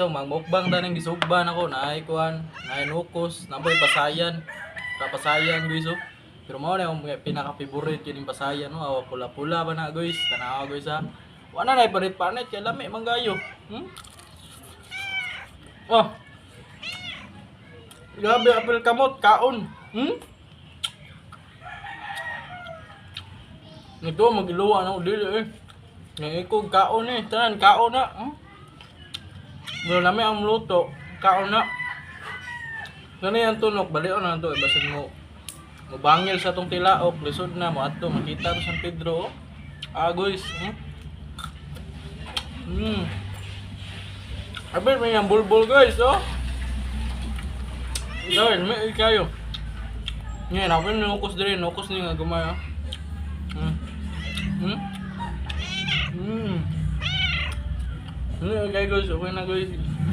So, magmukbang ta ning gisugban ako na ay kuan, na ay nukos, naboy pasayan. Pasayan guys oh. Pero mao na yung pinaka favorite kining pasayan no, awa pula-pula ba na guys. Tanawa guys ha. Wala na panit-panit kay lami manggayo. Hmm? Oh, grabe apel kamot kaon. Hmm? Ito magiluwa na ko dili eh. Nga ikog kaon eh, tanan kaon na. Hmm? Pero lami ang luto, kaon na. Gani ang tunok, baliw na to, ibasin mo. Mubangil sa tong tilaok, lisod na mo ato makita to San Pedro. Oh. Guys, Abel may ang bulbul guys, oh. Gawin, may kayo. Ngayon, ako yung nukos din, nukos niya nga gumaya. Okay guys, okay na guys.